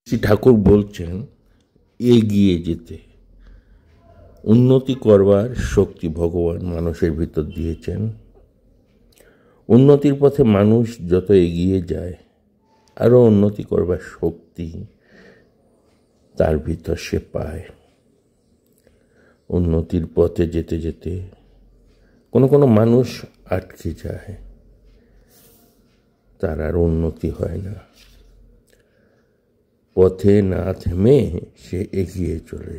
শ্রী ঠাকুর বলছেন এগিয়ে যেতে, উন্নতি করবার শক্তি ভগবান মানুষের ভিতর দিয়েছেন। উন্নতির পথে মানুষ যত এগিয়ে যায়, আরও উন্নতি করবার শক্তি তার ভিতর সে পায়। উন্নতির পথে যেতে যেতে কোনো কোনো মানুষ আটকে যায়, তার আর উন্নতি হয় না। পথে না থেমে সে এগিয়ে চলে,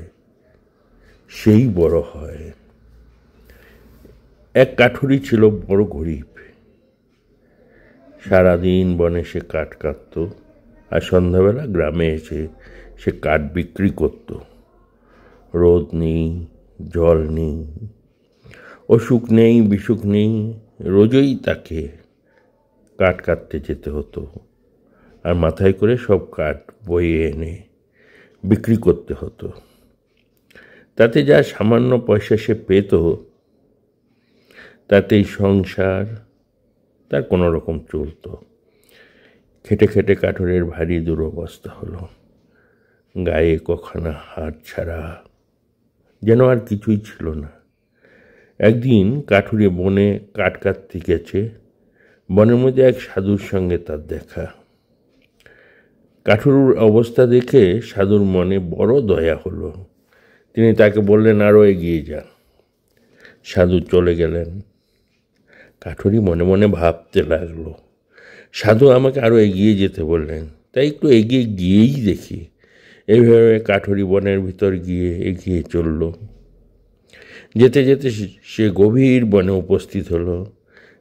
সেই বড় হয়। এক কাঠুরি ছিল বড় গরিব। সারাদিন বনে সে কাঠ কাটত, আর সন্ধ্যাবেলা গ্রামে এসে সে কাঠ বিক্রি করত। রোদ নেই, জল নেই, অসুখ নেই, বিসুখ নেই, রোজই তাকে কাঠ কাটতে যেতে হতো, আর মাথায় করে সব কাঠ বয়ে এনে বিক্রি করতে হতো। তাতে যা সামান্য পয়সা সে পেত, তাতেই সংসার তার কোনো রকম চলত। খেটে খেটে কাঠুরের ভারী দুরবস্থা হলো। গায়ে কখানা হাত ছাড়া যেন আর কিছুই ছিল না। একদিন কাঠুরে বনে কাঠ কাটতে গেছে। বনের মধ্যে এক সাধুর সঙ্গে তার দেখা। কাঠুরুর অবস্থা দেখে সাধুর মনে বড় দয়া হলো। তিনি তাকে বললেন, আরও এগিয়ে যা। সাধু চলে গেলেন। কাঠুরি মনে মনে ভাবতে লাগলো, সাধু আমাকে আরও এগিয়ে যেতে বললেন, তাই একটু এগিয়ে গিয়েই দেখি। এইভাবে কাঠুরি বনের ভিতর গিয়ে এগিয়ে চলল। যেতে যেতে সে গভীর বনে উপস্থিত হলো।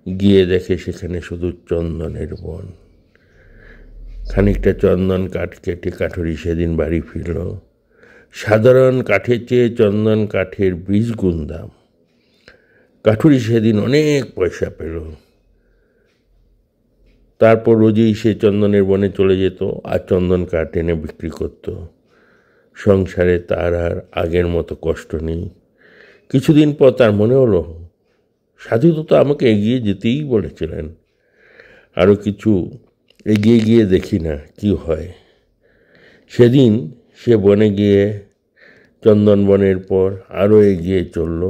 গিয়ে দেখে সেখানে শুধু চন্দনের বন। খানিকটা চন্দন কাঠ কেটে কাঠুরি সেদিন বাড়ি ফিরল। সাধারণ কাঠের চেয়ে চন্দন কাঠের 20 গুণ দাম। কাঠুরি সেদিন অনেক পয়সা পেল। তারপর রোজই সে চন্দনের বনে চলে যেত আর চন্দন কাঠ এনে বিক্রি করত। সংসারে তার আর আগের মতো কষ্ট নেই। কিছুদিন পর তার মনে হলো, সাধু তো আমাকে এগিয়ে যেতেই বলেছিলেন, আরও কিছু এগিয়ে গিয়ে দেখি না কি হয়। সেদিন সে বনে গিয়ে চন্দন বনের পর আরও এগিয়ে চলল।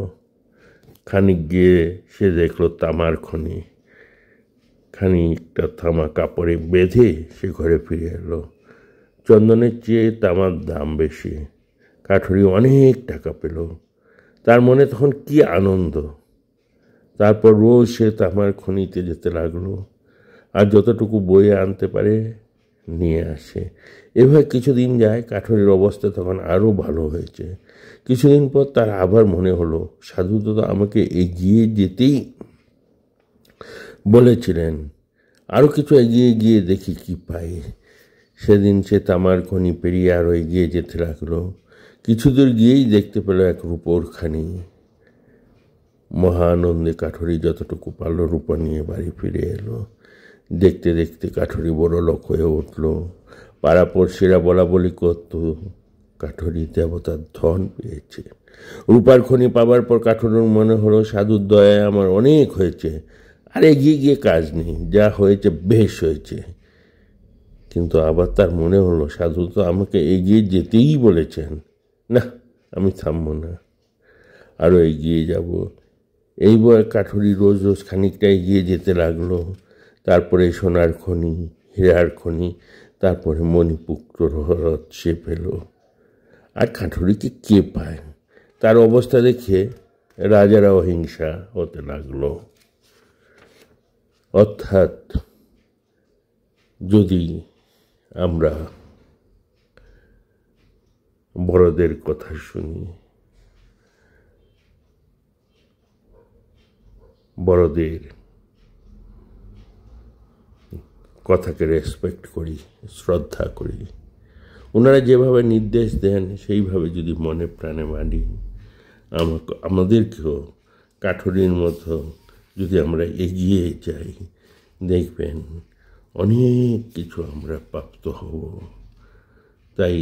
খানিক গিয়ে সে দেখলো তামার খনি। খানিকটা তামা কাপড়ে বেঁধে সে ঘরে ফিরে এলো। চন্দনের চেয়ে তামার দাম বেশি। কাঠুরি অনেক টাকা পেল। তার মনে তখন কি আনন্দ। তারপর রোজ সে তামার খনিতে যেতে লাগলো, আর যতটুকু বয়ে আনতে পারে নিয়ে আসে। এভাবে কিছুদিন যায়। কাঠুরির অবস্থা তখন আরও ভালো হয়েছে। কিছুদিন পর তার আবার মনে হলো, সাধু তো আমাকে এগিয়ে যেতেই বলেছিলেন, আরও কিছু এগিয়ে গিয়ে দেখি কি পাই। সেদিন সে তামার খনি পেরিয়ে আরও এগিয়ে যেতে লাগলো। কিছুদূর গিয়েই দেখতে পেল এক রূপোর খানি। মহা আনন্দে কাঠুরি যতটুকু পারল রূপা নিয়ে বাড়ি ফিরে এলো। দেখতে দেখতে কাঠুরি বড় লোক হয়ে উঠল। পাড়াপড়শিরা বলা বলি করত, কাঠুরি দেবতার ধন পেয়েছে। রূপার খনি পাবার পর কাঠুরির মনে হলো, সাধুর দয়ায় আমার অনেক হয়েছে, আর এগিয়ে গিয়ে কাজ নেই, যা হয়েছে বেশ হয়েছে। কিন্তু আবার তার মনে হলো, সাধু তো আমাকে এগিয়ে যেতেই বলেছেন, না আমি থামব না, আরও এগিয়ে যাব। এইবার কাঠুরি রোজ রোজ খানিকটা এগিয়ে যেতে লাগলো। তারপরে সোনার খনি, হীরার খনি, তারপরে মণিপুত্র হ্রদ সে পেল। আর কাঠুরিকে কে পায়? তার অবস্থা দেখে রাজারাও হিংসা হতে লাগলো। অর্থাৎ যদি আমরা বড়দের কথা শুনি, বড়দের কথাকে রেসপেক্ট করি, শ্রদ্ধা করি, ওনারা যেভাবে নির্দেশ দেন সেইভাবে যদি মনে প্রাণে মানি, আমাদেরকেও কাঠুরির মতো যদি আমরা এগিয়ে যাই, দেখবেন অনেক কিছু আমরা প্রাপ্ত হব। তাই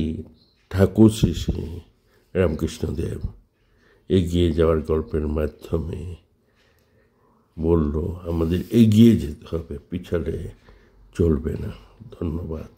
ঠাকুর শ্রী শ্রী রামকৃষ্ণদেব এগিয়ে যাওয়ার গল্পের মাধ্যমে বলল, আমাদের এগিয়ে যেতে হবে, পিছলে চলবে না। ধন্যবাদ।